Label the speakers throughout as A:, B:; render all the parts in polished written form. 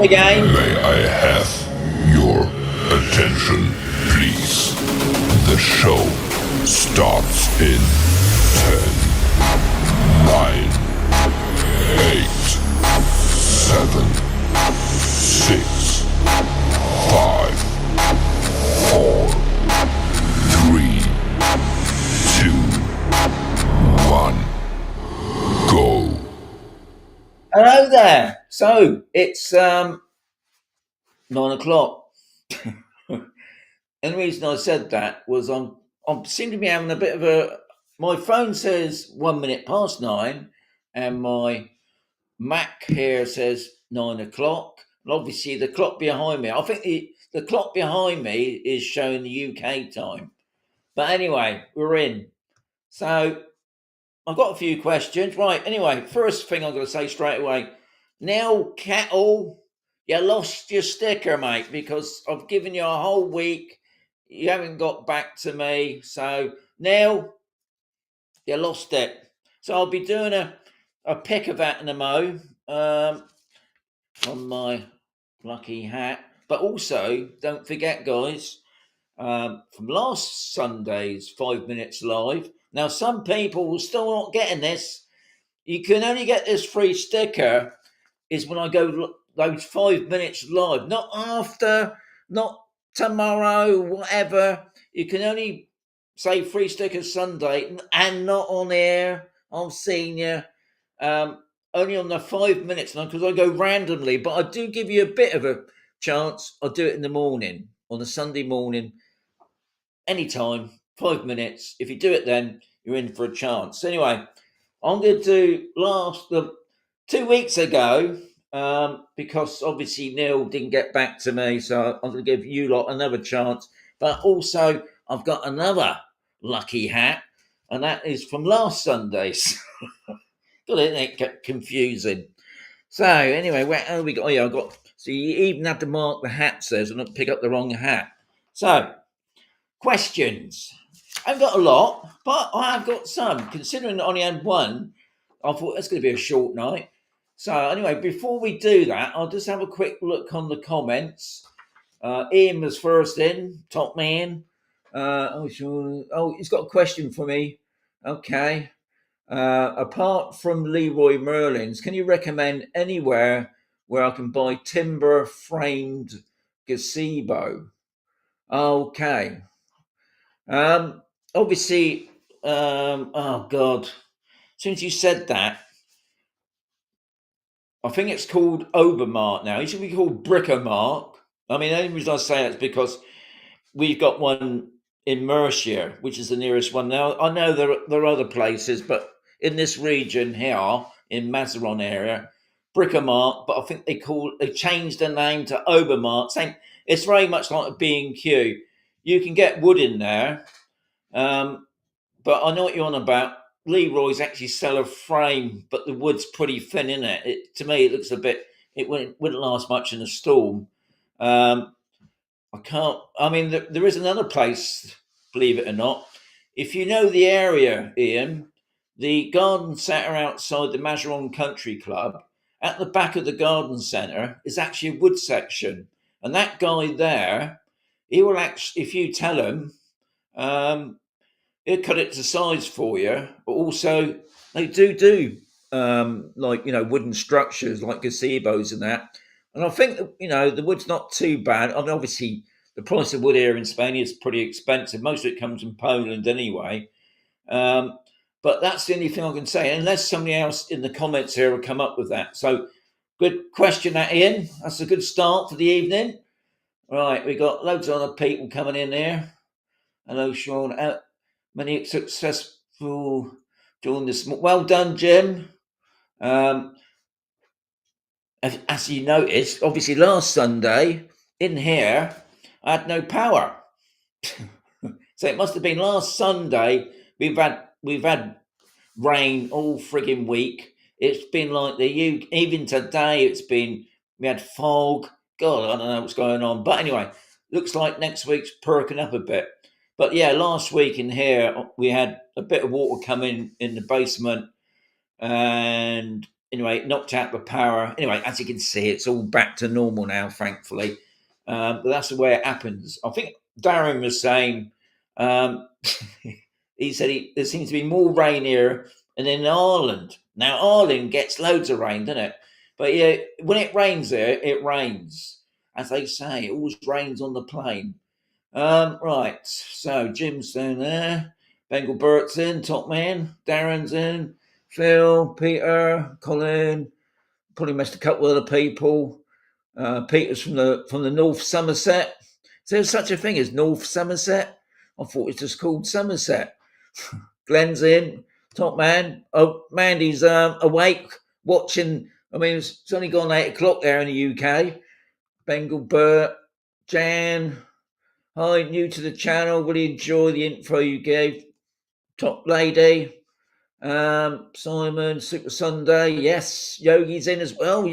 A: on again.
B: May I have your attention, please? The show starts in 10, 9, 8, 7, 6, 5, 4, 3, 2, 1, go.
A: Hello there. So it's 9 o'clock. And the reason I said that was I'm seem to be having a bit of a. My phone says 1 minute past 9, and my Mac here says 9 o'clock. And obviously the clock behind me. I think the clock behind me is showing the UK time. But anyway, we're in. So I've got a few questions. Right. Anyway, first thing I'm going to say straight away. Now, Cattle, you lost your sticker, mate, because I've given you a whole week. You haven't got back to me. So now you lost it. So I'll be doing a pick of that in a mo on my lucky hat. But also, don't forget, guys, from last Sunday's 5 Minutes Live. Now, some people are still not getting this. You can only get this free sticker is when I go those 5 minutes live, not after, not tomorrow, whatever. You can only say free sticker Sunday and not on air. I've seen you. Only on the 5 minutes now because I go randomly, but I do give you a bit of a chance. I'll do it in the morning, on a Sunday morning, anytime, 5 minutes. If you do it then, you're in for a chance. Anyway, I'm going to do the 2 weeks ago, because obviously Neil didn't get back to me, so I'm going to give you lot another chance. But also, I've got another lucky hat, and that is from last Sunday's. God, isn't it get confusing? So anyway, where have we got? Oh yeah, I got. So you even have to mark the hat says and not pick up the wrong hat. So questions. I've got a lot, but I have got some. Considering I only had one, I thought that's going to be a short night. So anyway, before we do that, I'll just have a quick look on the comments. Ian was first in, top man. Sure. Oh, he's got a question for me. Okay. Apart from Leroy Merlin's, can you recommend anywhere where I can buy timber framed gazebo? Okay. Obviously, oh God, since you said that, I think it's called Obermark now. It should be called Brickomark. I mean, the only reason I say that is because we've got one in Mercia, which is the nearest one. Now, I know there are other places, but in this region here, in Mazaron area, Brickomark, but I think they changed the name to Obermark. Same, it's very much like a B&Q. You can get wood in there, but I know what you're on about. Leroy's actually sell a frame, but the wood's pretty thin in it. To me, it looks a bit. It wouldn't last much in a storm. I can't. I mean, there is another place. Believe it or not, if you know the area, Ian, the garden centre outside the Mazaron Country Club, at the back of the garden centre is actually a wood section, and that guy there, he will actually, if you tell him, he'll cut it to size for you. But also, they do like wooden structures like gazebos and that. And I think that, the wood's not too bad. I mean, obviously, the price of wood here in Spain is pretty expensive. Most of it comes from Poland anyway. But that's the only thing I can say, unless somebody else in the comments here will come up with that. So, good question, that Ian. That's a good start for the evening. Right, we got loads of other people coming in here. Hello, Sean. Many successful during this. Well done, Jim. As you noticed, obviously last Sunday in here, I had no power. So it must have been last Sunday. We've had rain all frigging week. It's been like even today. We had fog. God, I don't know what's going on. But anyway, looks like next week's perking up a bit. But yeah, last week in here we had a bit of water come in the basement, and anyway, it knocked out the power. Anyway, as you can see, it's all back to normal now, thankfully. But that's the way it happens. I think Darren was saying, um, he said there seems to be more rain here than in Ireland. Now, Ireland gets loads of rain, doesn't it? But yeah, when it rains there, it rains. As they say, it always rains on the plane. Right, so Jim's down there. Bengal Bert's in, top man. Darren's in. Phil, Peter, Colin. Probably missed a couple of other people. Peter's from the North Somerset. Is there such a thing as North Somerset? I thought it's just called Somerset. Glenn's in, top man. Oh, Mandy's awake, watching. I mean, it's only gone 8 o'clock there in the UK. Bengal Bert, Jan. Hi, new to the channel. Really enjoy the intro you gave. Top lady. Simon, Super Sunday. Yes, Yogi's in as well.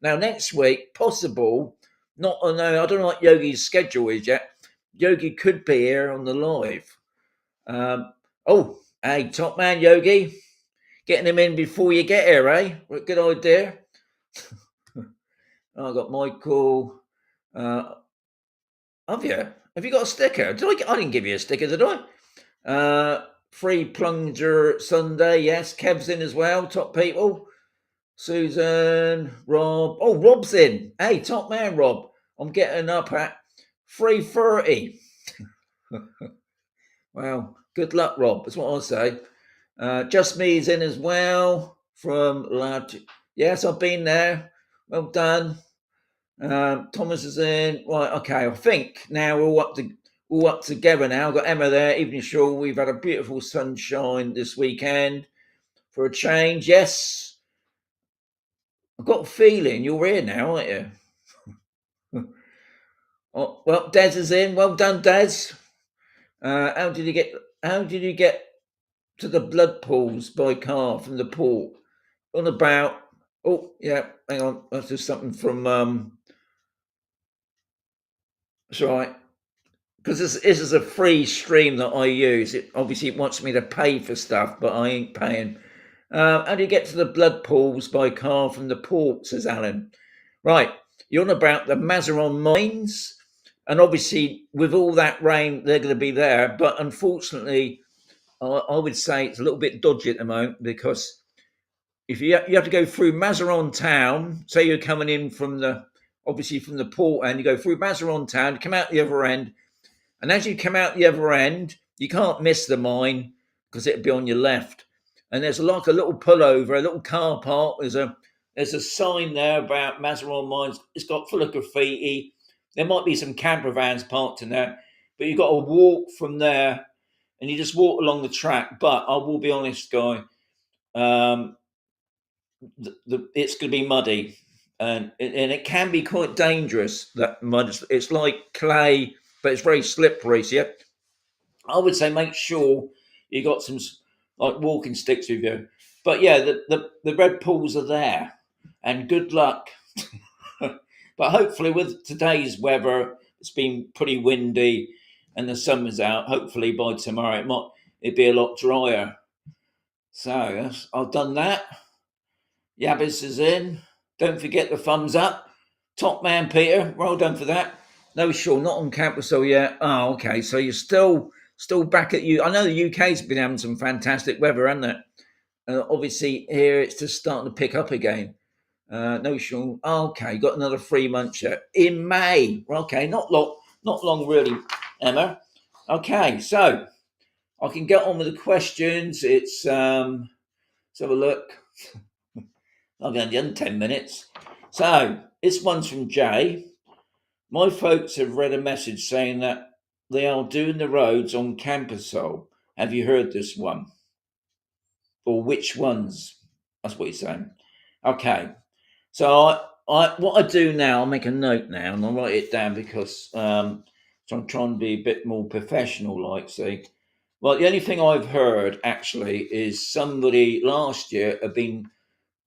A: Now next week, possible. Not I know. I don't know what Yogi's schedule is yet. Yogi could be here on the live. Hey, top man, Yogi, getting him in before you get here, eh? What a good idea. I got Michael. Have you got a sticker? I didn't give you a sticker, did I? Free plunger Sunday, yes. Kev's in as well, top people. Susan, Rob. Oh, Rob's in. Hey, top man, Rob. I'm getting up at 3:30. Well, good luck, Rob. That's what I say. Just Me's in as well from Lad. Yes, I've been there. Well done. Thomas is in. Right, okay. I think now we're all up together now. Got Emma there, Evening Shaw. We've had a beautiful sunshine this weekend for a change. Yes. I've got a feeling you're here now, aren't you? Oh, well, Des is in. Well done, Des. How did you get to the blood pools by car from the port? On about. Oh, yeah. Hang on. That's just something from. That's right. Because this is a free stream that I use. It wants me to pay for stuff, but I ain't paying. How do you get to the blood pools by car from the port? Says Alan. Right, you're on about the Mazaron mines, and obviously with all that rain, they're going to be there. But unfortunately, I would say it's a little bit dodgy at the moment because if you have to go through Mazaron town, say you're coming in from the port, and you go through Mazaron town, come out the other end. And as you come out the other end, you can't miss the mine because it'll be on your left. And there's like a little pullover, a little car park. There's a sign there about Mazaron Mines. It's got full of graffiti. There might be some camper vans parked in there, but you've got to walk from there, and you just walk along the track. But I will be honest, Guy, it's going to be muddy, and it can be quite dangerous. That mud, it's like clay, but it's very slippery. So, yeah, I would say make sure you got some like walking sticks with you. But yeah, the red pools are there, and good luck. But hopefully, with today's weather, it's been pretty windy, and the sun was out. Hopefully, by tomorrow it'd be a lot drier. So I've done that. Yabbis is in. Don't forget the thumbs up. Top man, Peter. Well done for that. No, sure, not on campus. So yeah. Oh, okay. So you're still back at you. I know the UK's been having some fantastic weather, hasn't it? Obviously here it's just starting to pick up again. No, Sean. Oh, okay, got another 3 months yet in May. Okay, not long really, Emma. Okay, so I can get on with the questions. It's let's have a look. I've only done 10 minutes. So this one's from Jay. My folks have read a message saying that they are doing the roads on Campusole. Have you heard this one? Or which ones? That's what he's saying. Okay. So what I do now, I'll make a note now and I'll write it down because so I'm trying to be a bit more professional, like, see. Well, the only thing I've heard actually is somebody last year had been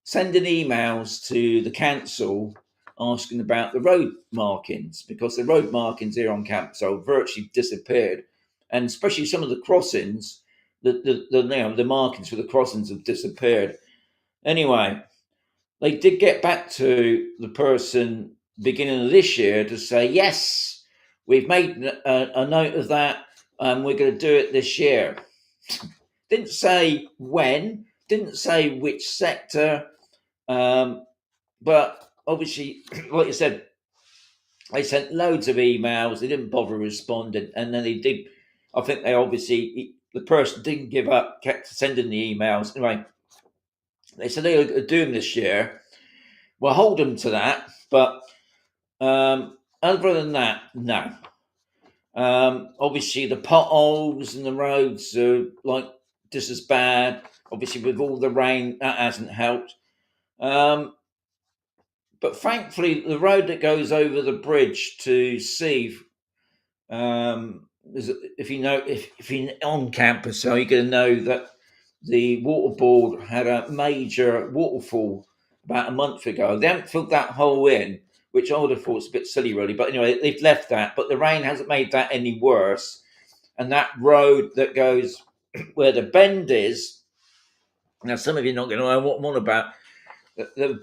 A: sending emails to the council asking about the road markings because the road markings here on Campusole virtually disappeared, and especially some of the crossings, the markings for the crossings have disappeared. Anyway, they did get back to the person beginning of this year to say, yes, we've made a note of that, and we're going to do it this year. Didn't say when, didn't say which sector, but obviously, like you said, they sent loads of emails. They didn't bother responding, and then they did. I think they obviously the person didn't give up, kept sending the emails. Anyway, they said they were doing this year. We'll hold them to that, but other than that, no. Obviously, the potholes and the roads are like just as bad. Obviously, with all the rain, that hasn't helped. But thankfully, the road that goes over the bridge to Seave, if you're on campus, so you're going to know that the water board had a major waterfall about a month ago. They haven't filled that hole in, which I would have thought is a bit silly, really. But anyway, they've left that. But the rain hasn't made that any worse. And that road that goes where the bend is, now some of you are not going to know what I'm on about. The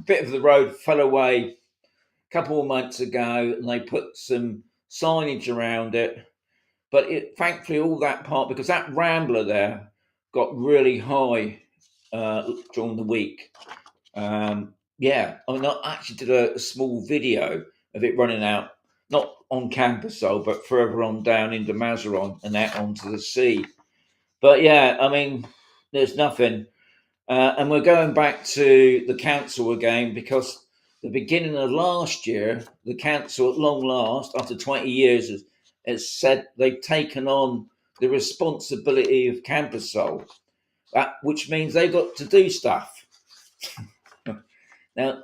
A: bit of the road fell away a couple of months ago, and they put some signage around it. But thankfully, all that part, because that rambler there got really high during the week. Yeah, I mean, I actually did a small video of it running out, not on campus though, but further on down into Mazaron and out onto the sea. But yeah, I mean, there's nothing. And we're going back to the council again because the beginning of last year, the council at long last, after 20 years, has said they've taken on the responsibility of campus soul, which means they've got to do stuff.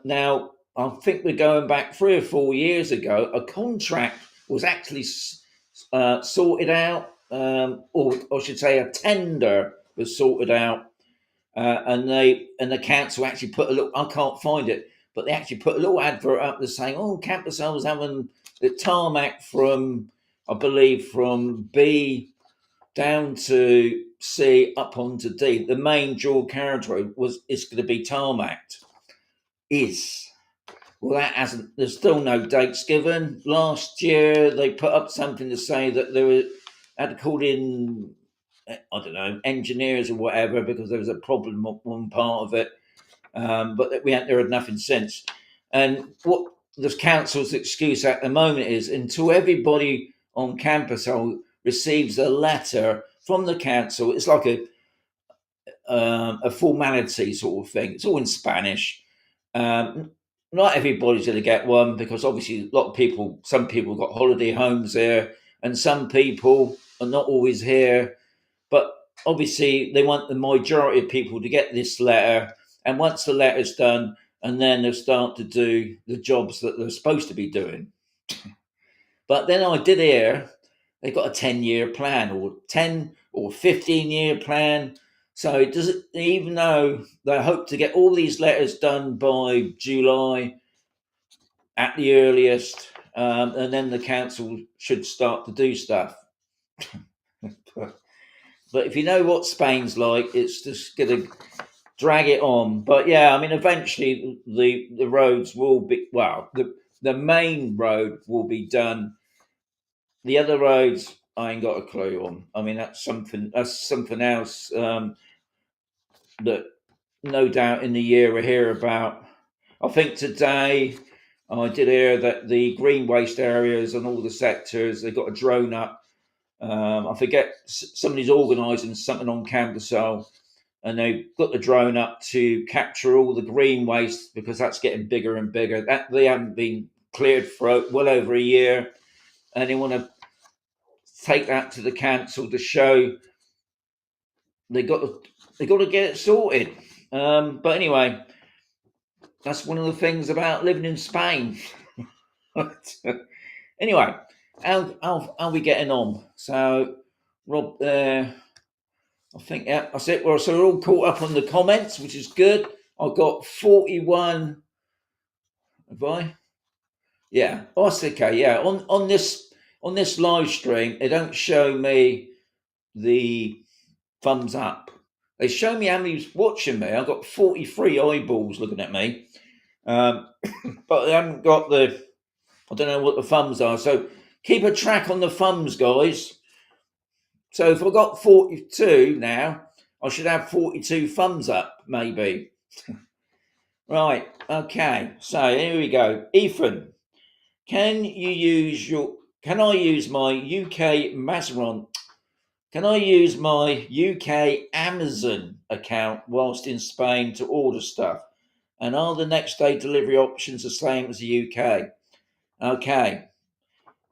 A: Now, I think we're going back 3 or 4 years ago. A contract was actually sorted out, or I should say, a tender was sorted out, and the council actually put a little. I can't find it, but they actually put a little advert up there saying, "Oh, campus was having the tarmac from, I believe, from B down to C up onto D. The main dual carriageway is going to be tarmacked." Well, that hasn't. There's still no dates given. Last year they put up something to say that had to call in, I don't know, engineers or whatever because there was a problem on one part of it, but that we hadn't heard nothing since. And what the council's excuse at the moment is until everybody on campus receives a letter from the council. It's like a formality sort of thing. It's all in Spanish. Not everybody's going to get one because obviously some people got holiday homes there, and some people are not always here. But obviously, they want the majority of people to get this letter, and once the letter's done, and then they'll start to do the jobs that they're supposed to be doing. But then I did hear they've got a 10-year plan or 10 or 15-year plan. So even though they hope to get all these letters done by July at the earliest, and then the council should start to do stuff. But if you know what Spain's like, it's just going to drag it on. But yeah, I mean, eventually the roads will be, well, the main road will be done. The other roads, I ain't got a clue on. I mean, that's something else that no doubt in the year we'll hear about. I think today I did hear that the green waste areas and all the sectors, they've got a drone up. I forget, somebody's organising something on campus, and they've got the drone up to capture all the green waste because that's getting bigger and bigger. That they haven't been cleared for well over a year, and they want to take that to the council to show they got to get it sorted. But anyway, that's one of the things about living in Spain. Anyway, how are we getting on? So, Rob, I think that's it. So we're all caught up on the comments, which is good. I've got 41. Have I? Yeah. Oh, that's okay. Yeah. On this live stream, it don't show me the thumbs up. They show me how many's watching me. I've got 43 eyeballs looking at me. But they haven't got I don't know what the thumbs are. So keep a track on the thumbs, guys. So if I've got 42 now, I should have 42 thumbs up, maybe. Right, okay. So here we go. Ethan, can I use my UK Mazaron? Can I use my UK Amazon account whilst in Spain to order stuff? And are the next day delivery options the same as the UK? Okay.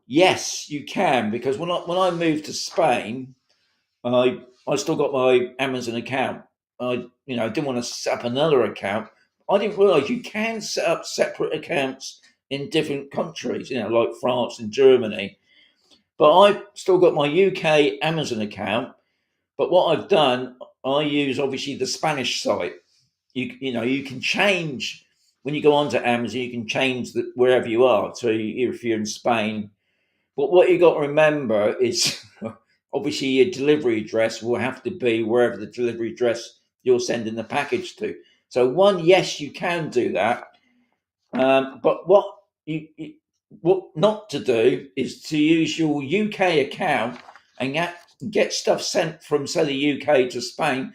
A: Yes, you can, because when I moved to Spain, I still got my Amazon account. I didn't want to set up another account. I didn't realise you can set up separate accounts in different countries, like France and Germany. But I've still got my UK Amazon account. But what I've done, I use obviously the Spanish site. You can change when you go onto Amazon. You can change wherever you are. So if you're in Spain, but what you got to remember is obviously your delivery address will have to be wherever the delivery address you're sending the package to. So yes, you can do that. But what not to do is to use your UK account and get stuff sent from, say, the UK to Spain.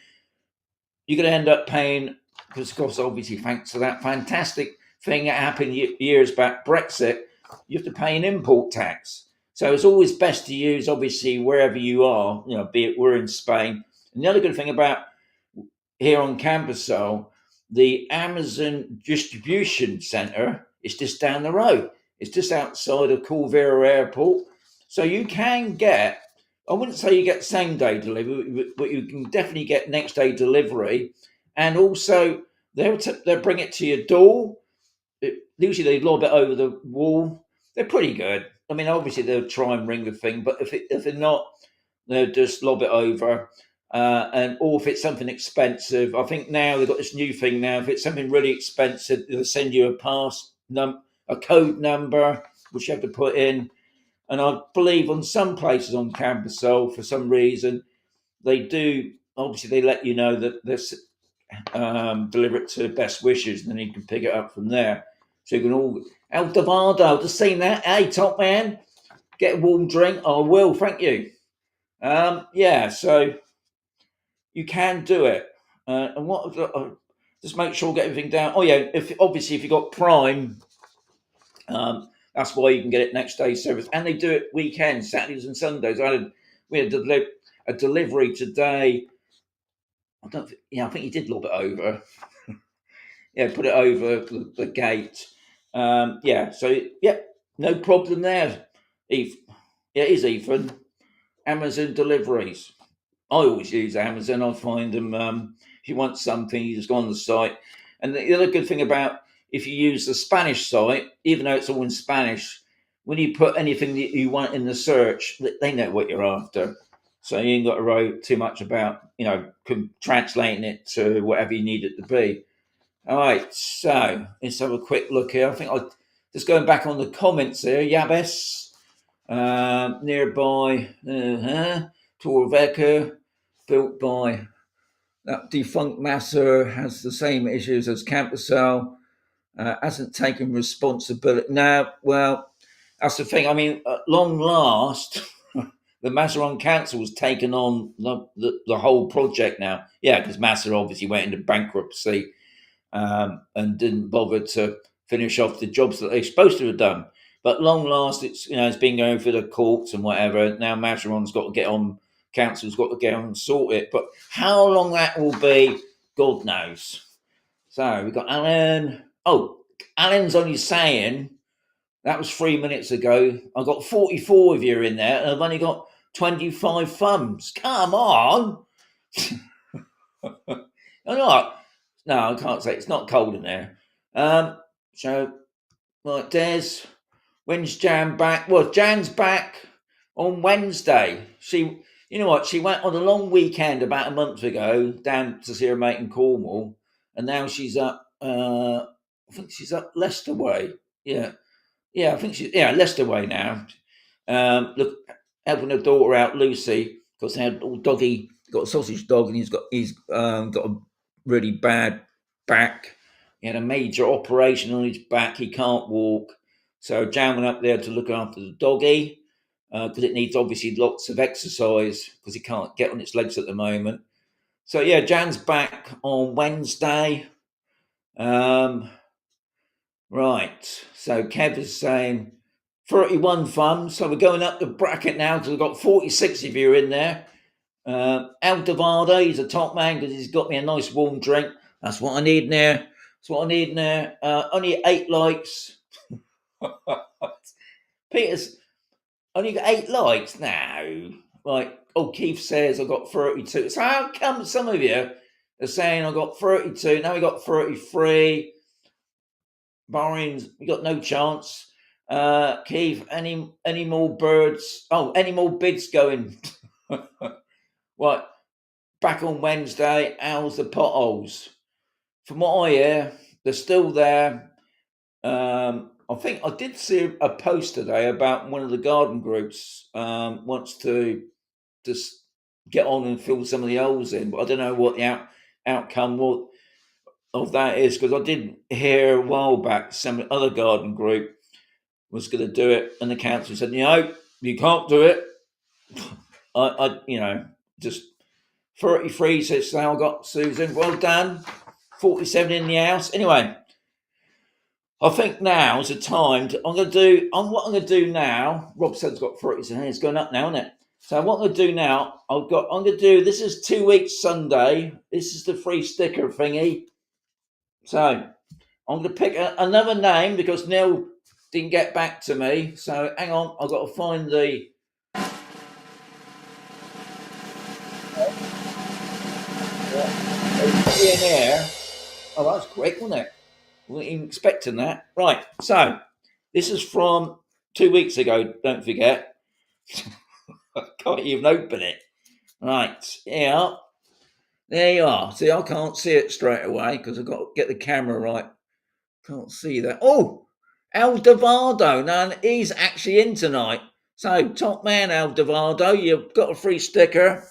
A: You're going to end up paying, because of course, obviously, thanks to that fantastic thing that happened years back, Brexit, you have to pay an import tax. So it's always best to use, obviously, wherever you are, be it we're in Spain. And the other good thing about here on Campersol, the Amazon distribution center is just down the road. It's just outside of Corvera Airport. So you can get, I wouldn't say you get same day delivery, but you can definitely get next day delivery. And also, they'll bring it to your door. Usually they lob it over the wall. They're pretty good. I mean, obviously they'll try and ring the thing, but if they're not, they'll just lob it over. Or if it's something expensive, I think now they've got this new thing now. If it's something really expensive, they'll send you a code number which you have to put in. And I believe on some places on Campersol, for some reason, they do. Obviously, they let you know that this deliver it to Best Wishes, and then you can pick it up from there. So you can all El Devado, just seen that. Hey, top man, get a warm drink. I will, thank you. So you can do it. And what just make sure get everything down. Oh yeah, if you got Prime, that's why you can get it next day service, and they do it weekends, Saturdays and Sundays. We had a delivery today. I think he did lob it over. Put it over the gate. No problem there. It is Ethan. Amazon deliveries. I always use Amazon. I find them. If you want something, you just go on the site. And the other good thing about if you use the Spanish site, even though it's all in Spanish, when you put anything that you want in the search, they know what you're after. So you ain't got to worry too much about, translating it to whatever you need it to be. All right, so let's have a quick look here. I think I'll just going back on the comments here. Yabes, nearby, Torveca, built by that defunct master, has the same issues as Campersol, hasn't taken responsibility. Now, well, that's the thing. I mean, at long last, the Mazaron Council has taken on the whole project now. Yeah, because Massa obviously went into bankruptcy and didn't bother to finish off the jobs that they're supposed to have done. But long last, it's been going through the courts and whatever. Now Mazaron's got to get on. Council's got to get on and sort it. But how long that will be, God knows. So we've got Alan. Oh, Alan's only saying that was 3 minutes ago. I've got 44 of you in there, and I've only got 25 thumbs. Come on. No, I can't say. It's not cold in there. Des, when's Jan back? Well, Jan's back on Wednesday. She went on a long weekend about a month ago down to see her mate in Cornwall, and now she's up. I think she's up Leicester way. Yeah, I think Leicester way now. Look, helping her daughter out, Lucy, because they had all doggy got a sausage dog, and he's got a really bad back. He had a major operation on his back. He can't walk. So Jan went up there to look after the doggy because it needs obviously lots of exercise because he can't get on its legs at the moment. So yeah, Jan's back on Wednesday. Right. So Kev is saying 31 thumbs. So we're going up the bracket now because we've got 46 of you in there. Aldevado, he's a top man because he's got me a nice warm drink. That's what I need there. Only 8 likes. Peter's only got 8 likes now. Right. Oh, Keith says I got 32. So how come some of you are saying I got 32? Now we got 33. Bahrain's, we got no chance. Keith, any more birds? Oh, any more bids going? Right. Back on Wednesday. How's the potholes? From what I hear, they're still there. I think I did see a post today about one of the garden groups wants to just get on and fill some of the holes in, but I don't know what the outcome of that is, because I did hear a while back some other garden group was going to do it, and the council said, no, you can't do it. I just 33 says I got Susan. Well done. 47 in the house. Anyway, I think now's the time to, what I'm going to do now. Rob said's got 30, it's going up now, isn't it? So what I'm going to do now, this is 2 weeks Sunday. This is the free sticker thingy. So I'm going to pick another name because Neil didn't get back to me. So hang on, I've got to find the... Millionaire. Oh, that was quick, wasn't it? Wasn't even expecting that. Right, so this is from 2 weeks ago, don't forget. I can't even open it. Right, yeah. There you are. See, I can't see it straight away because I've got to get the camera right. Can't see that. Oh, Aldevado. No, he's actually in tonight. So, top man, Aldevado, you've got a free sticker.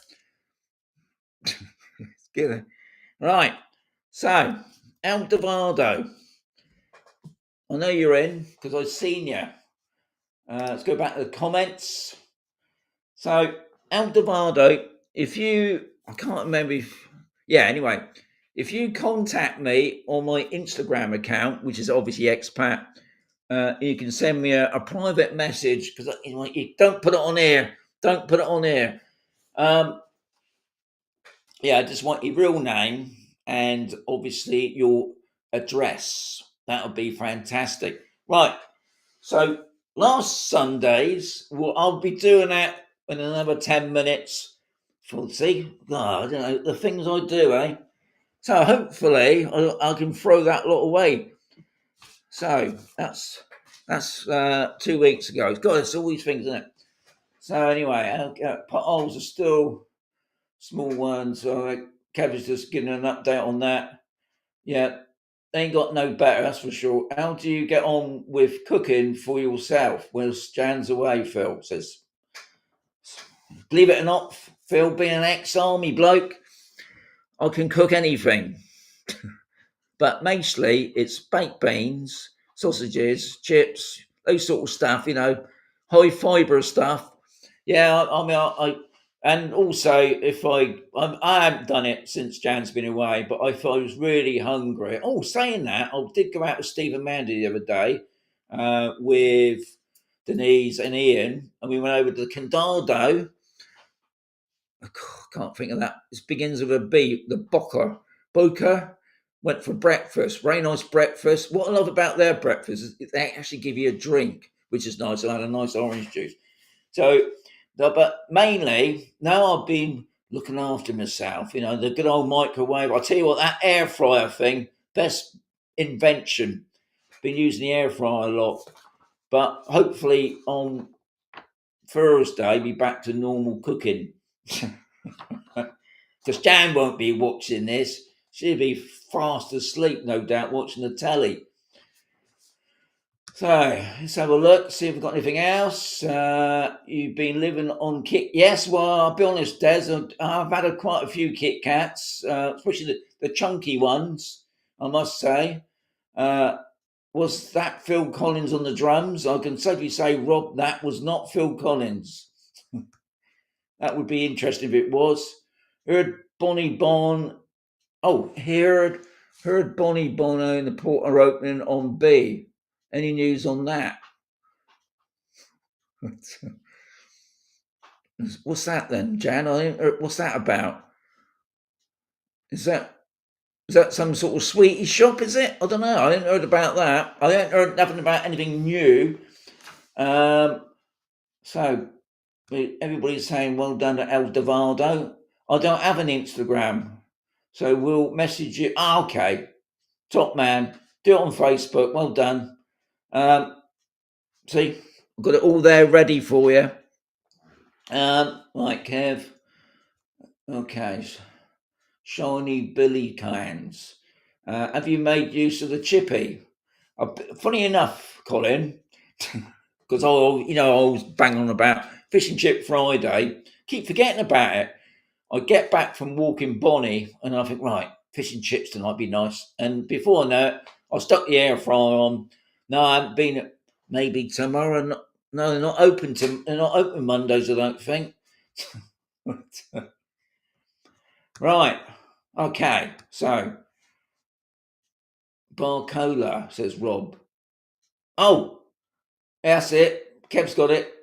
A: Right. So, Aldevado. I know you're in because I've seen you. Let's go back to the comments. So, Aldevado, I can't remember anyway, if you contact me on my Instagram account, which is obviously Expat, you can send me a private message because you don't put it on here. Don't put it on here. I just want your real name and obviously your address. That would be fantastic. Right. So last Sundays, I'll be doing that in another 10 minutes. See, I don't know the things I do, eh? So hopefully I can throw that lot away. So that's 2 weeks ago. God, it's all these things, isn't it? So anyway, potholes are still small ones. So Kevin's just giving an update on that. Yeah, they ain't got no better, that's for sure. How do you get on with cooking for yourself when Jan's away, Phil says. Believe it or not, Phil, being an ex-army bloke, I can cook anything. But mostly it's baked beans, sausages, chips, those sort of stuff, high fibre stuff. Yeah, and also if I haven't done it since Jan's been away, but if I was really hungry. Oh, saying that, I did go out with Steve and Mandy the other day with Denise and Ian, and we went over to the Condado. I can't think of that. It begins with a B. The Boca. Went for breakfast. Very nice breakfast. What I love about their breakfast is they actually give you a drink, which is nice. I had a nice orange juice. So, but mainly now I've been looking after myself. The good old microwave. I'll tell you what, that air fryer thing, best invention. Been using the air fryer a lot, but hopefully on Thursday be back to normal cooking. Because Jan won't be watching this. She'll be fast asleep, no doubt, watching the telly. So let's have a look, see if we've got anything else. You've been living on Kit. Yes, well, I'll be honest, Des, I've had quite a few Kit Kats, especially the chunky ones, I must say. Was that Phil Collins on the drums? I can safely say, Rob, that was not Phil Collins. That would be interesting if it was. Heard Bonnie Bon. Oh, heard Bonnie Bono in the Porter opening on B. Any news on that? What's that then, Jan? What's that about? Is that some sort of sweetie shop? Is it? I don't know. I didn't heard about that. I didn't heard nothing about anything new. So everybody's saying well done to El Devado. I don't have an Instagram, so we'll message you. Okay, top man. Do it on Facebook. Well done. See, I've got it all there ready for you. Right, Kev. Okay. Shiny Billy cans. Have you made use of the chippy? Funny enough, Colin, because I was banging on about Fish and Chip Friday. Keep forgetting about it. I get back from walking Bonnie, and I think, right, fish and chips tonight be nice. And before I know it, I stuck the air fryer on. No, I haven't been. Maybe tomorrow. No, they're not open. They're not open Mondays, I don't think. Right. Okay. So, Barcola, says Rob. Oh, that's it. Kev's got it.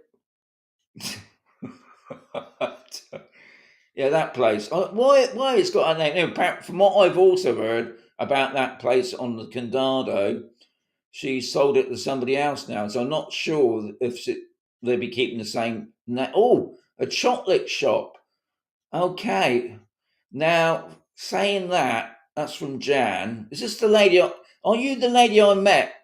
A: Yeah, that place. Why it's got a name? From what I've also heard about that place on the Condado, she sold it to somebody else now. So I'm not sure if they'll be keeping the same name. Oh, a chocolate shop. Okay. Now, saying that's from Jan. Is this the lady? Are you the lady I met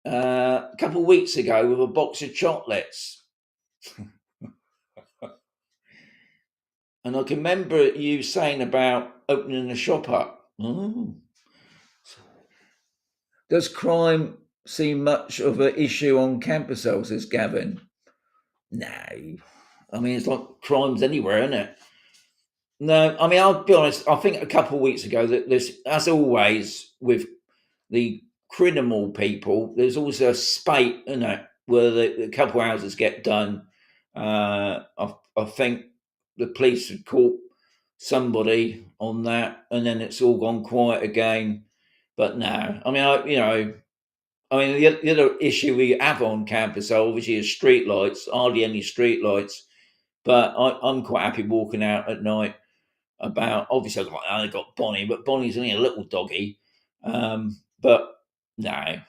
A: a couple of weeks ago with a box of chocolates? And I can remember you saying about opening a shop up. Oh. Does crime seem much of an issue on Campusel, says Gavin? No. I mean, it's like crime's anywhere, isn't it? No, I mean, I'll be honest. I think a couple of weeks ago, that there's, as always, with the criminal people, there's also a spate, isn't it, where the couple of houses get done. I think the police had caught somebody on that, and then it's all gone quiet again. But no, I mean, the other issue we have on campus, obviously, is street lights. Hardly any street lights, but I'm quite happy walking out at night. About obviously, I got Bonnie, but Bonnie's only a little doggy. But no,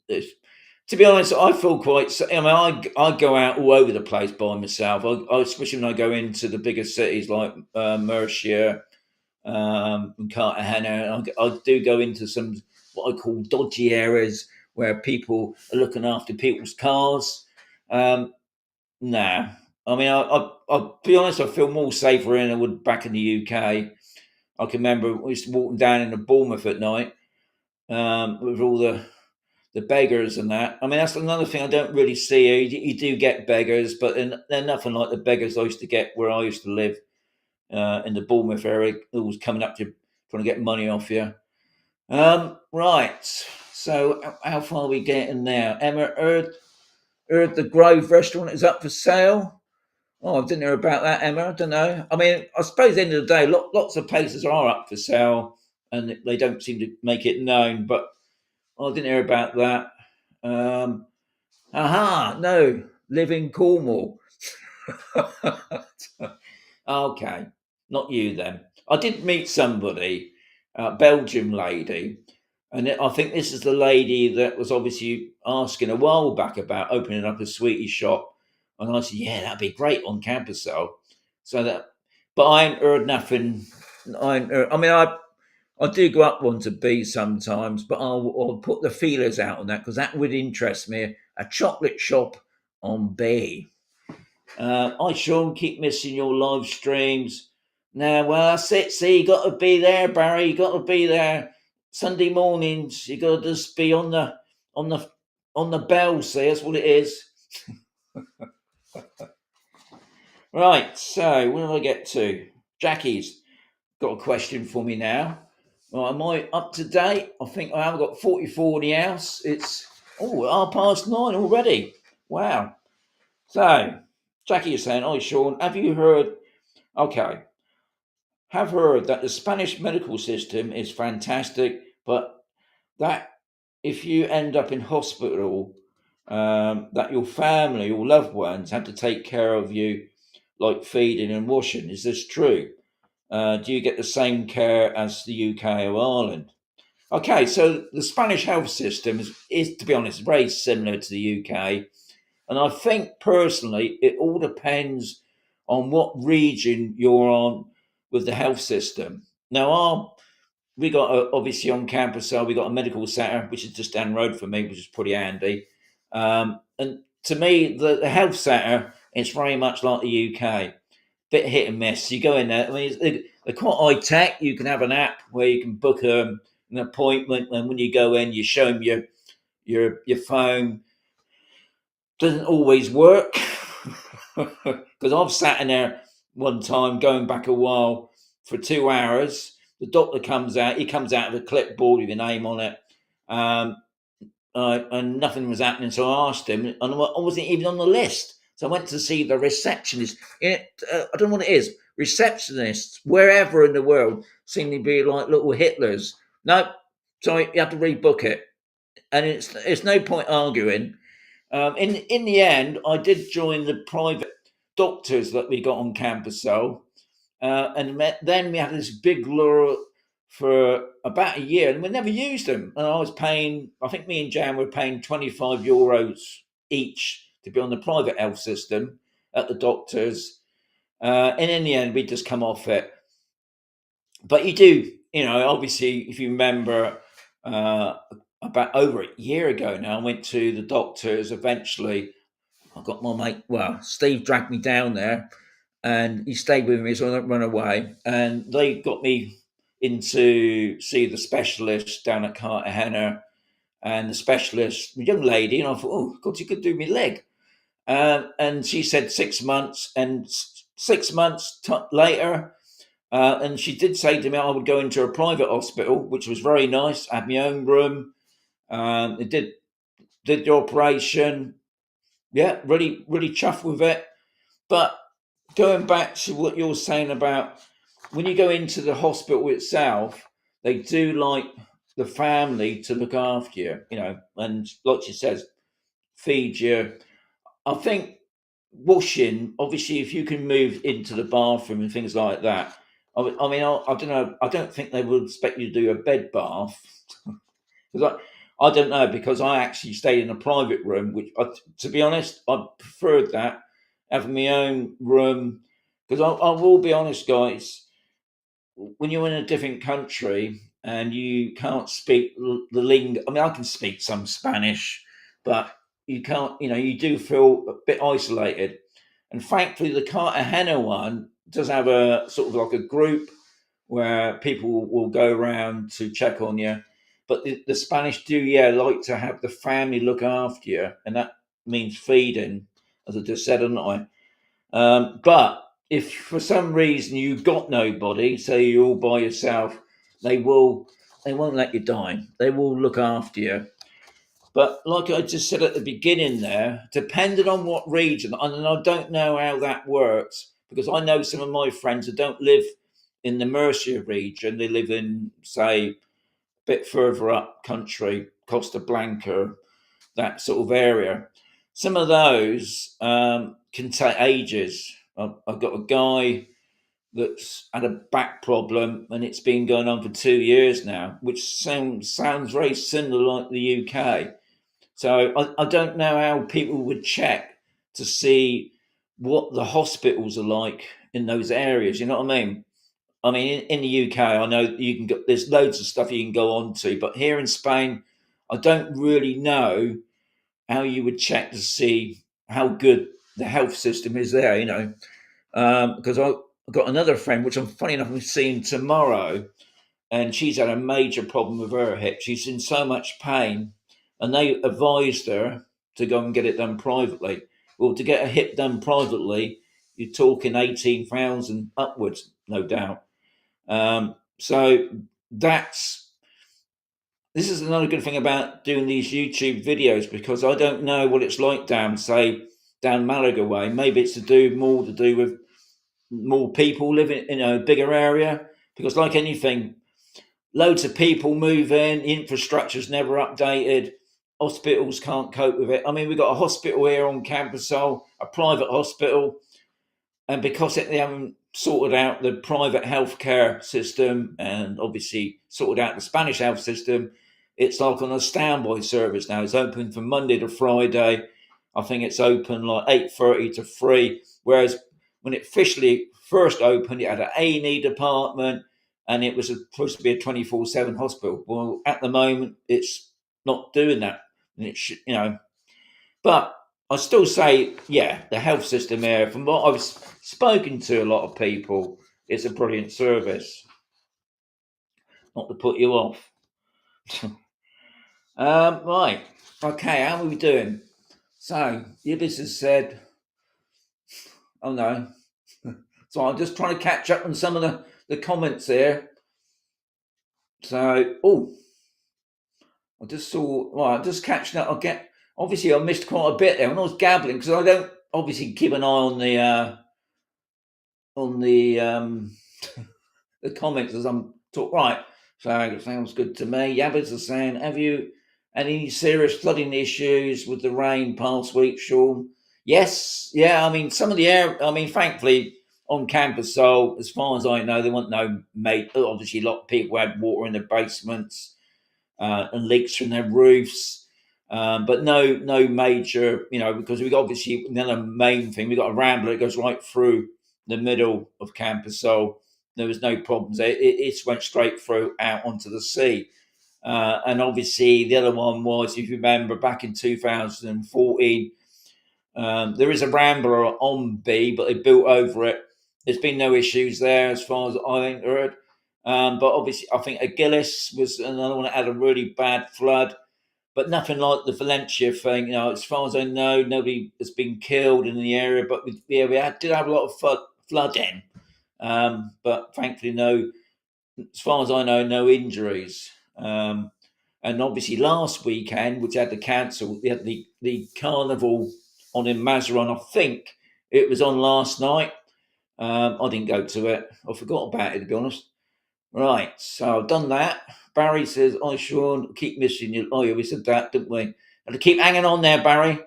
A: to be honest, I feel quite. I mean, I go out all over the place by myself. Especially when I go into the bigger cities like Mercia and Cartagena. I do go into some what I call dodgy areas where people are looking after people's cars. Nah, I mean, I'll be honest. I feel more safer in I would back in the UK. I can remember we used to walking down into Bournemouth at night with all the beggars and that. I mean, that's another thing I don't really see here. You do get beggars, but they're nothing like the beggars I used to get where I used to live in the Bournemouth area. Always coming up to trying to get money off you. Right. So how far are we getting now? Emma, heard the Grove restaurant is up for sale. Oh, I didn't hear about that, Emma. I don't know. I mean, I suppose at the end of the day, lots of places are up for sale and they don't seem to make it known, but I didn't hear about that. No, live in Cornwall. Okay, not you then. I did meet somebody, a Belgian lady, and I think this is the lady that was obviously asking a while back about opening up a sweetie shop. And I said, yeah, that'd be great on campus, though. But I ain't heard nothing. I mean, I do go up one to B sometimes, but I'll put the feelers out on that because that would interest me. A chocolate shop on B. Hi, Sean. Keep missing your live streams. Now, well, that's it. See, you got to be there, Barry. You got to be there Sunday mornings. You got to just be on the on the bell, see, that's what it is. Right, so where do I get to? Jackie's got a question for me now. Right, am I up to date? I think I have got 44 in the house. It's 9:30 already. Wow. So Jackie is saying, "Oh, Sean, have you heard? Okay, have heard that the Spanish medical system is fantastic, but that if you end up in hospital, that your family or loved ones have to take care of you, like feeding and washing. Is this true? Do you get the same care as the UK or Ireland?" Okay, so the Spanish health system is, to be honest, very similar to the UK. And I think personally, it all depends on what region you're on with the health system. Now, we got obviously on campus, so we got a medical centre, which is just down the road from me, which is pretty handy. And to me, the health centre is very much like the UK, bit hit and miss. You go in there, I mean, they're quite high tech. You can have an app where you can book an appointment, and when you go in, you show them your phone. Doesn't always work because I've sat in there one time going back a while for 2 hours. The doctor comes out, he comes out with a clipboard with your name on it, and nothing was happening. So I asked him, and I wasn't even on the list. So I went to see the receptionist. I don't know what it is. Receptionists, wherever in the world, seem to be like little Hitlers. No, so you have to rebook it. And it's no point arguing. In the end, I did join the private doctors that we got on campus, and then we had this big lure for about a year, and we never used them. And I was paying, I think me and Jan were paying €25 each to be on the private health system at the doctors. And in the end, we just come off it. But you do, obviously, if you remember, about over a year ago now, I went to the doctors eventually. I got my mate, well, Steve dragged me down there and he stayed with me so I don't run away. And they got me in to see the specialist down at Cartagena. And the specialist, a young lady, and I thought, oh, God, you could do me leg. And she said 6 months, and 6 months later, and she did say to me I would go into a private hospital, which was very nice. I had my own room. It did the operation. Yeah, really, really chuffed with it. But going back to what you're saying about when you go into the hospital itself, they do like the family to look after you, and like she says, feed you. I think washing, obviously, if you can move into the bathroom and things like that. I mean, I don't know. I don't think they would expect you to do a bed bath because I don't know, because I actually stayed in a private room, which, to be honest, I preferred that, having my own room. Because I will be honest, guys, when you're in a different country and you can't speak the lingo, I mean, I can speak some Spanish, but you can't, you do feel a bit isolated. And thankfully, the Cartagena one does have a sort of like a group where people will go around to check on you. But the Spanish do, yeah, like to have the family look after you, and that means feeding, as I just said, haven't I? But if for some reason you've got nobody, say you're all by yourself, they won't let you die. They will look after you. But like I just said at the beginning there, depending on what region, and I don't know how that works, because I know some of my friends that don't live in the Murcia region, they live in, say, a bit further up country, Costa Blanca, that sort of area. Some of those can take ages. I've got a guy that's had a back problem, and it's been going on for 2 years now, which sounds very similar like the UK. So I don't know how people would check to see what the hospitals are like in those areas. You know what I mean? I mean, in the UK, I know you can go, there's loads of stuff you can go on to, but here in Spain, I don't really know how you would check to see how good the health system is there. Because I've got another friend, which I'm funny enough, I'm seeing tomorrow, and she's had a major problem with her hip. She's in so much pain, and they advised her to go and get it done privately. Well, to get a hip done privately, you're talking 18,000 upwards, no doubt. So this is another good thing about doing these YouTube videos, because I don't know what it's like down Malaga way. Maybe it's more to do with more people living in a bigger area, because like anything, loads of people move in, the infrastructure's never updated, hospitals can't cope with it. I mean, we've got a hospital here on Campusol, a private hospital, and because they haven't sorted out the private healthcare system and obviously sorted out the Spanish health system, it's like on a standby service now. It's open from Monday to Friday. I think it's open like 8:30 to 3, whereas when it officially first opened, it had an A&E department, and it was supposed to be a 24/7 hospital. Well, at the moment, it's not doing that, and it should, but I still say, yeah, the health system here, from what I've spoken to a lot of people, it's a brilliant service. Not to put you off. Right. Okay, how are we doing? So, Yibis has said, oh no. So I'm just trying to catch up on some of the comments here. So, I just saw, right, I'm just catching up. Obviously I missed quite a bit there when I was gabbling, because I don't obviously keep an eye on the the comments as I'm talking. Right, so it sounds good to me. Yabbers are saying, have you any serious flooding issues with the rain past week, Sean? Yes, yeah. I mean, some of the air. I mean, thankfully on campus, so as far as I know, there weren't no obviously a lot of people had water in their basements and leaks from their roofs. But no major, because we got obviously another main thing. We got a rambler that goes right through the middle of campus, so there was no problems. It went straight through out onto the sea. And obviously the other one was, if you remember, back in 2014, there is a rambler on B, but they built over it. There's been no issues there as far as I heard. But obviously, I think Agilis was another one that had a really bad flood, but nothing like the Valencia thing. As far as I know, nobody has been killed in the area, but we did have a lot of flooding. But thankfully, as far as I know, no injuries. And obviously, last weekend, which had to cancel, we had the carnival on in Mazaron. I think it was on last night. I didn't go to it. I forgot about it, to be honest. Right, so I've done that. Barry says, "Oh, Sean, keep missing you." Oh, yeah, we said that, didn't we? Have to keep hanging on there, Barry.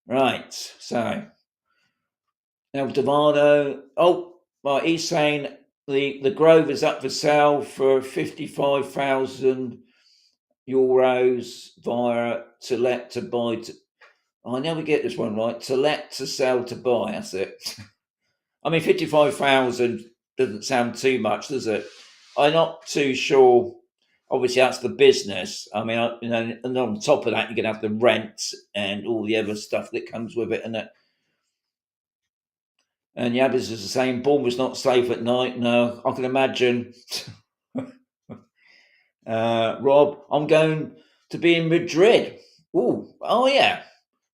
A: Right, so El Devado. Oh, well, he's saying the Grove is up for sale for 55,000 euros via to let to buy. I never get this one right. To let to sell to buy. That's it. I mean, 55,000 doesn't sound too much, does it? I'm not too sure. Obviously, that's the business. I mean, and on top of that, you're gonna have the rent and all the other stuff that comes with it, And Yabbers is saying Bournemouth's not safe at night. No, I can imagine. Rob, I'm going to be in Madrid. Oh yeah,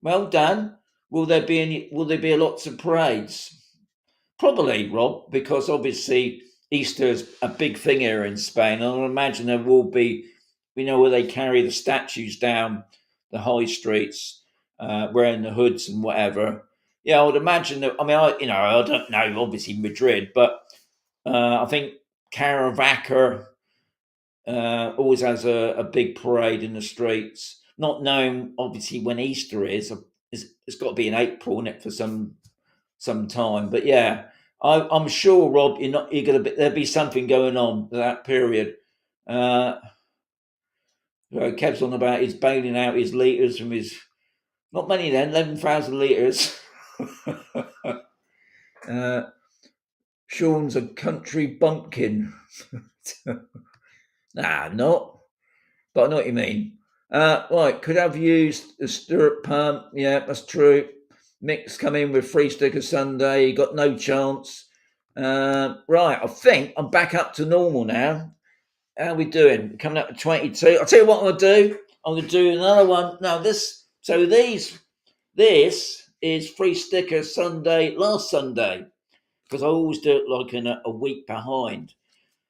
A: well done. Will there be lots of parades? Probably, Rob, because obviously Easter's a big thing here in Spain. And I imagine there will be, where they carry the statues down the high streets, wearing the hoods and whatever. Yeah, I would imagine that. I mean, I don't know, obviously Madrid, but I think Caravaca always has a big parade in the streets. Not knowing, obviously, when Easter is. It's got to be in April, isn't it, for some time. But yeah, I'm sure, Rob, there'll be something going on at that period. Kev's on about he's bailing out his litres from his, not many then, 11,000 litres. Sean's a country bumpkin. Nah, not. But I know what you mean. Right, could have used the stirrup pump. Yeah, that's true. Mick's come in with free sticker Sunday. He got no chance. Right, I think I'm back up to normal now. How we doing? Coming up to 22. I'll tell you what I'm going to do. I'm going to do another one. Now, this is free sticker Sunday, last Sunday, because I always do it like in a week behind.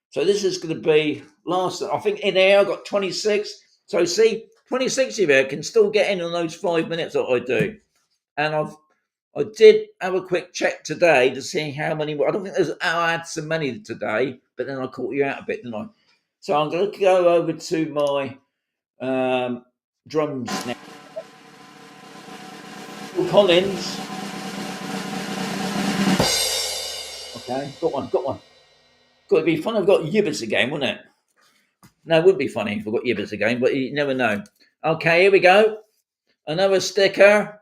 A: So this is going to be last. I think in here I got 26. So see, 26 of you can still get in on those 5 minutes that I do. And I did have a quick check today to see how many. I don't think I had so many today, but then I caught you out a bit, didn't I? So I'm going to go over to my drums now. Collins. Okay, got one. Got to be fun. I've got Yibbits again, wouldn't it? No, it would be funny if I got Yibbits again, but you never know. Okay, here we go. Another sticker,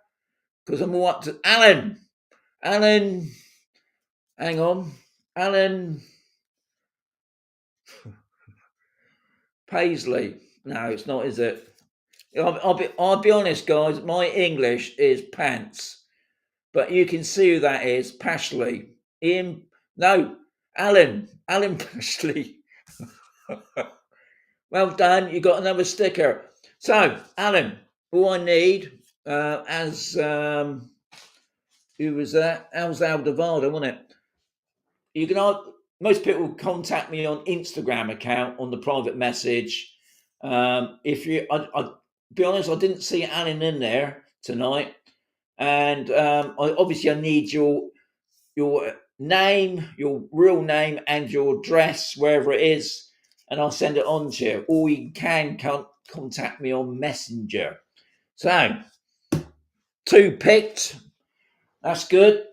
A: because I'm all up to Alan. Hang on. Alan Paisley. No, it's not, is it? I'll be honest, guys. My English is pants, but you can see who that is. Pashley. Alan Pashley. Well done. You got another sticker. So, Alan, all I need, who was that? That was Aldevado, wasn't it? You can. Most people contact me on Instagram account on the private message. If you, I be honest, I didn't see Alan in there tonight, and I need your name, your real name, and your address wherever it is, and I'll send it on to you. Or you can contact me on Messenger. So, 2 picked. That's good.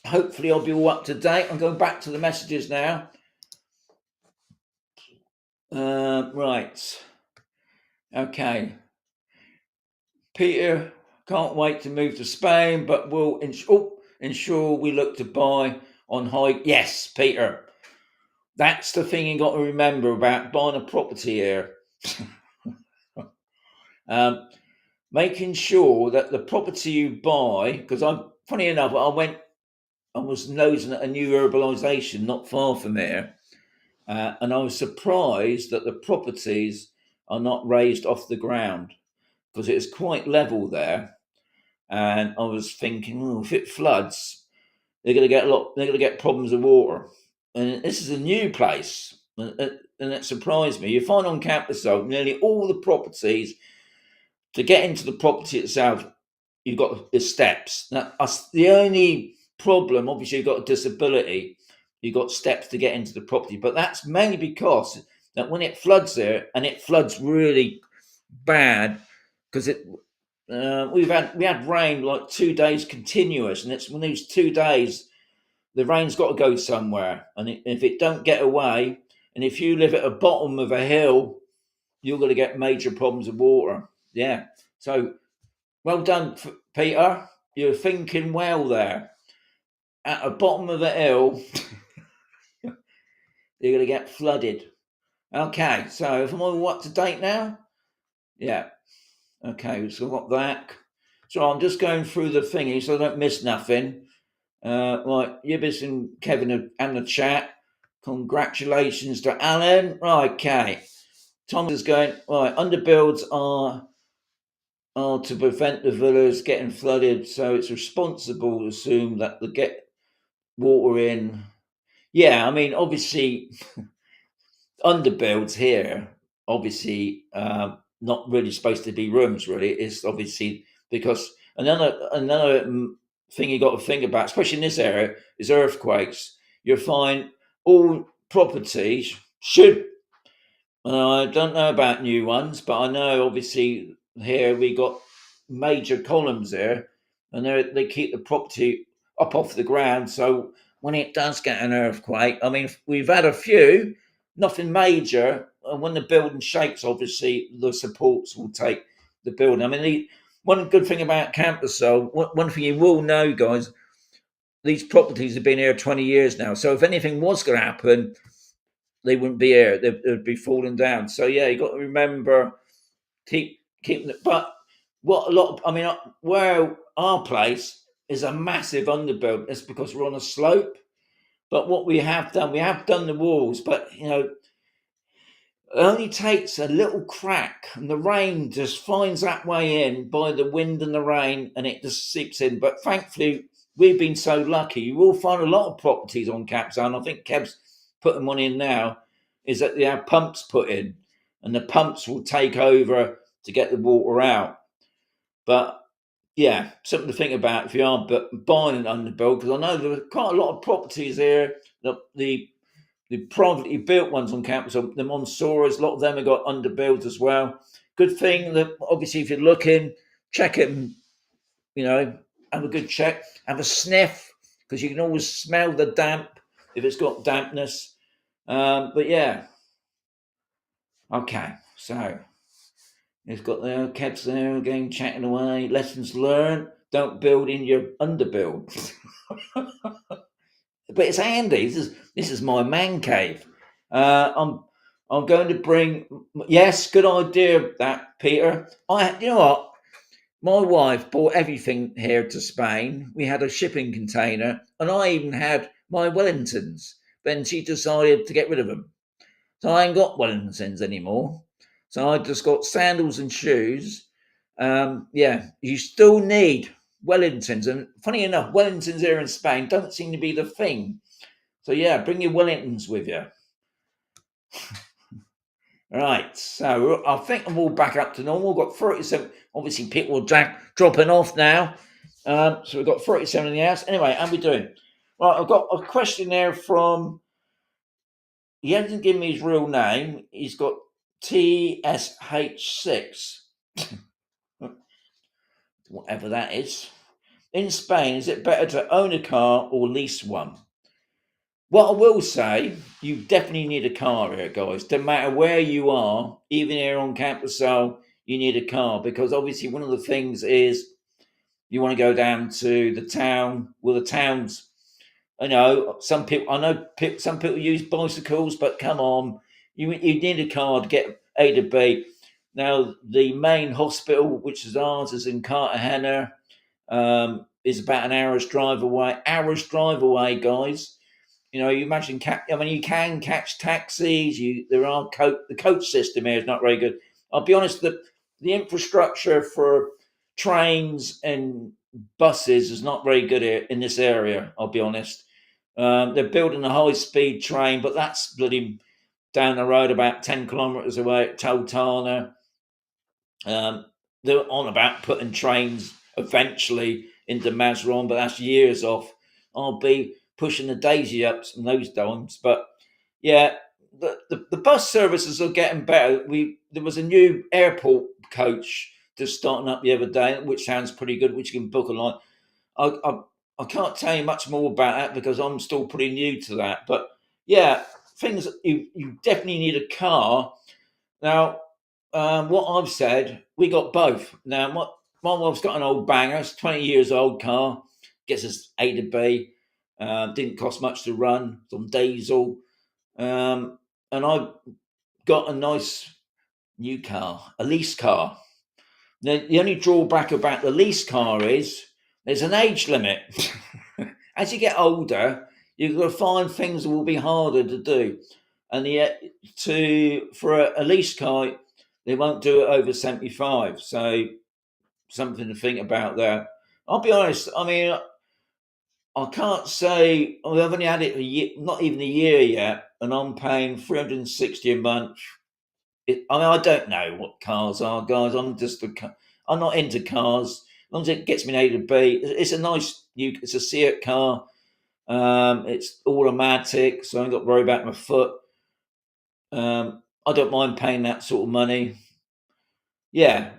A: Hopefully, I'll be all up to date. I'm going back to the messages now. Right. Okay. Peter, can't wait to move to Spain, but will ensure we look to buy on high. Yes, Peter. That's the thing you got to remember about buying a property here. Making sure that the property you buy, because funny enough, I was nosing at a new urbanisation not far from here, and I was surprised that the properties are not raised off the ground, because it is quite level there. And I was thinking, if it floods, they're going to get problems with water. And this is a new place, and it surprised me. You find on campus, though, nearly all the properties, to get into the property itself, you've got the steps. Now, the only problem, obviously, you've got a disability, you've got steps to get into the property, but that's mainly because that when it floods there, and it floods really bad, because we had rain like 2 days continuous, and it's when those 2 days the rain's got to go somewhere, and if it don't get away, and if you live at the bottom of a hill, you're going to get major problems with water. Yeah, so well done, Peter. You're thinking well there. At the bottom of the hill, you're going to get flooded. Okay, so if I'm all up to date now, yeah. Okay, so I've got that. So I'm just going through the thingy so I don't miss nothing. Right, Yibbis and Kevin and the chat. Congratulations to Alan. Right, okay. Tom is going, right, underbuilds are to prevent the villas getting flooded, so it's responsible to assume that they get water in. Yeah, I mean, obviously, underbuilds here, obviously, not really supposed to be rooms, really. It's obviously because another thing you got to think about, especially in this area, is earthquakes. You'll find all properties should. I don't know about new ones, but I know obviously here we got major columns there, and they keep the property up off the ground. So when it does get an earthquake, I mean, we've had a few, nothing major. And when the building shakes, obviously the supports will take the building. I mean, one good thing about campus, though, one thing you will know, guys, these properties have been here 20 years now. So if anything was going to happen, they wouldn't be here. They'd be falling down. So yeah, you got to remember keeping it. But where our place is a massive underbuild. It's because we're on a slope. But what we have done the walls. But only takes a little crack, and the rain just finds that way in by the wind and the rain, and it just seeps in. But thankfully, we've been so lucky. You will find a lot of properties on Capzone. I think Kev's putting one in now. Is that they have pumps put in, and the pumps will take over to get the water out. But yeah, something to think about if you are buying an underbuild, because I know there are quite a lot of properties here. The privately built ones on campus, the Monsoras, a lot of them have got underbuilds as well. Good thing that obviously if you're looking, check it and, have a good check, have a sniff, because you can always smell the damp if it's got dampness. But yeah, okay, so it's got the Kev's there again, chatting away. Lessons learned: don't build in your underbuild. But it's handy. This is my man cave. I'm going to bring. Yes, good idea, that Peter. You know what? My wife bought everything here to Spain. We had a shipping container, and I even had my Wellingtons. Then she decided to get rid of them, so I ain't got Wellingtons anymore. So I just got sandals and shoes. Yeah, you still need Wellingtons, and funny enough, Wellingtons here in Spain don't seem to be the thing. So yeah, bring your Wellingtons with you. Right, so I think I'm all back up to normal. We've got 37. Obviously, people are dropping off now. So we've got 37 in the house. Anyway, how are we doing? Well, I've got a question there from. He hasn't given me his real name. He's got TSH6. Whatever that is. In Spain, is it better to own a car or lease one? What I will say, you definitely need a car here, guys. No matter where you are, even here on Campersale, you need a car, because obviously one of the things is you want to go down to the town. Well, the towns, some people use bicycles, but come on, you need a car to get A to B. Now, the main hospital, which is ours, is in Cartagena, is about an hour's drive away. Guys. You imagine. You can catch taxis. The coach system here is not very good. I'll be honest. The infrastructure for trains and buses is not very good here in this area. I'll be honest. They're building a high-speed train, but that's bloody down the road about 10 kilometres away at Toltana. They're on about putting trains eventually into Mazron, but that's years off. I'll be pushing the daisy ups in those times. But yeah, the bus services are getting better. There was a new airport coach just starting up the other day, which sounds pretty good, which you can book online. I can't tell you much more about that because I'm still pretty new to that. But yeah, things you definitely need a car. Now, what I've said, we got both. Now, my wife's got an old banger, it's 20 years old car, gets us A to B. Didn't cost much to run, it's on diesel. And I've got a nice new car, a lease car. Now, the only drawback about the lease car is there's an age limit. As you get older, you've got to find things that will be harder to do. And yet, for a lease car, they won't do it over 75. So, something to think about there. I'll be honest, I can't say I've only had it a year, not even a year yet, and I'm paying 360 a month. I don't know what cars are, guys. I'm not into cars. As long as it gets me A to B, it's a nice it's a Seat car. It's automatic, so I ain't got to worry about my foot. I don't mind paying that sort of money. Yeah,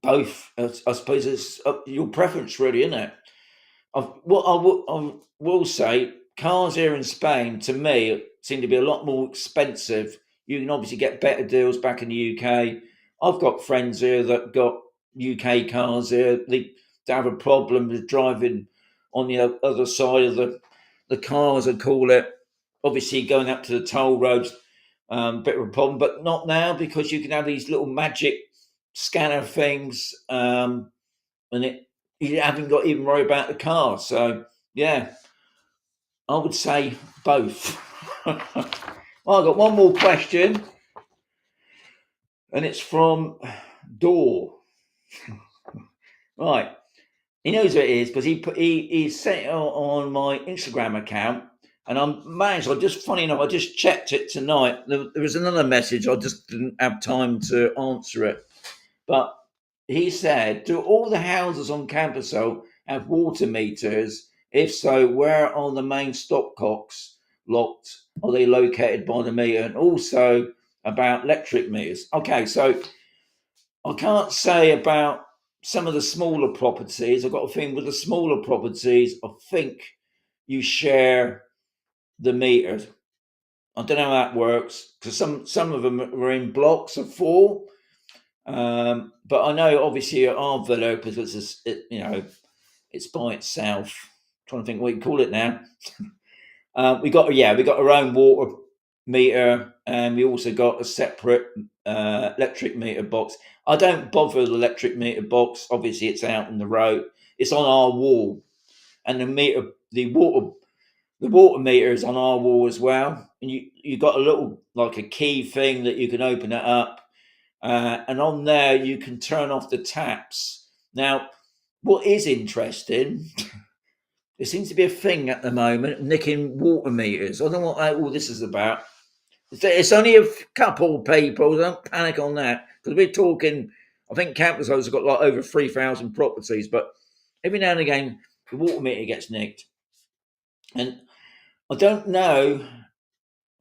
A: both. I suppose it's your preference, really, isn't it? What I will say, cars here in Spain, to me, seem to be a lot more expensive. You can obviously get better deals back in the UK. I've got friends here that got UK cars here. They have a problem with driving on the other side of the cars, I call it. Obviously, going up to the toll roads, bit of a problem, but not now, because you can have these little magic scanner things, and you haven't got to even worry about the car. So yeah, I would say both. Well, I've got one more question, and it's from Dor. Right. He knows what it is because he sent it on my Instagram account, and I just funny enough, I just checked it tonight. There was another message, I just didn't have time to answer it. But he said, do all the houses on Camperso have water meters? If so, where are the main stopcocks locked? Are they located by the meter? And also about electric meters. Okay, so I can't say about some of the smaller properties. I've got a thing with the smaller properties. I think you share the meters. I don't know how that works because some of them are in blocks of 4. But I know obviously our villa, because it's by itself. I'm trying to think what you call it now. We got our own water meter, and we also got a separate electric meter box. I don't bother with the electric meter box. Obviously, it's out in the road. It's on our wall, and the water meter is on our wall as well. And you got a little like a key thing that you can open it up, and on there you can turn off the taps. Now, what is interesting, there seems to be a thing at the moment nicking water meters. I don't know what all this is about. It's only a couple people. Don't panic on that because we're talking. I think Campers has got like over 3,000 properties, but every now and again the water meter gets nicked, and I don't know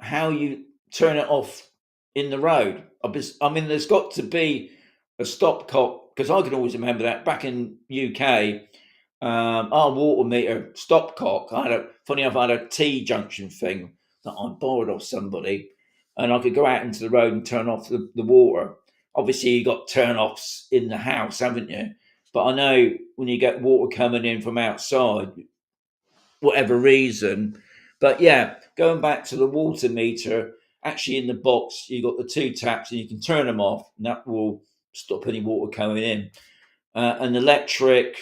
A: how you turn it off in the road. I mean, there's got to be a stopcock because I can always remember that back in UK. Our water meter stopcock. Funny enough, I had a T junction thing that I borrowed off somebody, and I could go out into the road and turn off the water. Obviously, you got turn offs in the house, haven't you? But I know when you get water coming in from outside, whatever reason. But yeah, going back to the water meter, actually in the box, you got the 2 taps and you can turn them off, and that will stop any water coming in. And electric,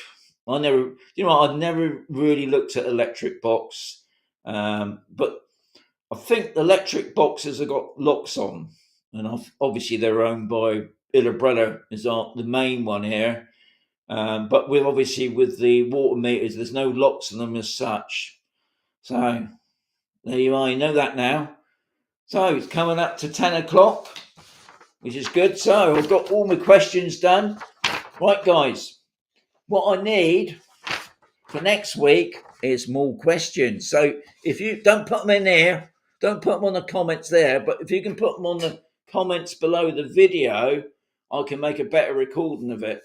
A: I've never really looked at electric box, but I think the electric boxes have got locks on, and obviously they're owned by Brother is the main one here. But with the water meters, there's no locks on them as such. So there you are. You know that now. So it's coming up to 10 o'clock, which is good. So I've got all my questions done. Right, guys. What I need for next week is more questions. So if you don't put them in there, don't put them on the comments there, but if you can put them on the comments below the video, I can make a better recording of it.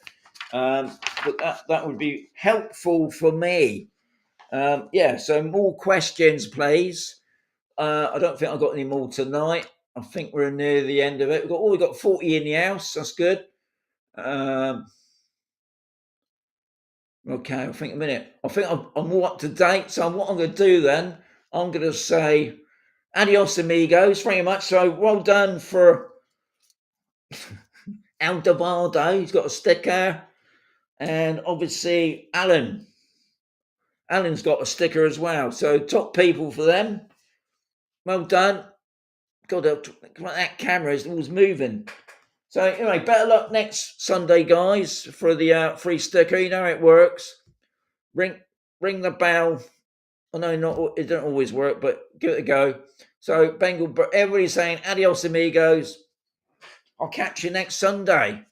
A: But that would be helpful for me. So more questions, please. I don't think I've got any more tonight. I think we're near the end of it. We've got 40 in the house. That's good. Okay, I think a minute. I think I'm more up to date. So what I'm going to do then, I'm going to say adios, amigos. Very much so. Well done for Aldebardo. He's got a sticker. And obviously Alan. Alan's got a sticker as well. So top people for them. Well done. God, that camera is always moving. So anyway, better luck next Sunday, guys, for the free sticker. You know how it works. Ring the bell. I know it don't always work, but give it a go. So Bengal, everybody's saying adios, amigos. I'll catch you next Sunday.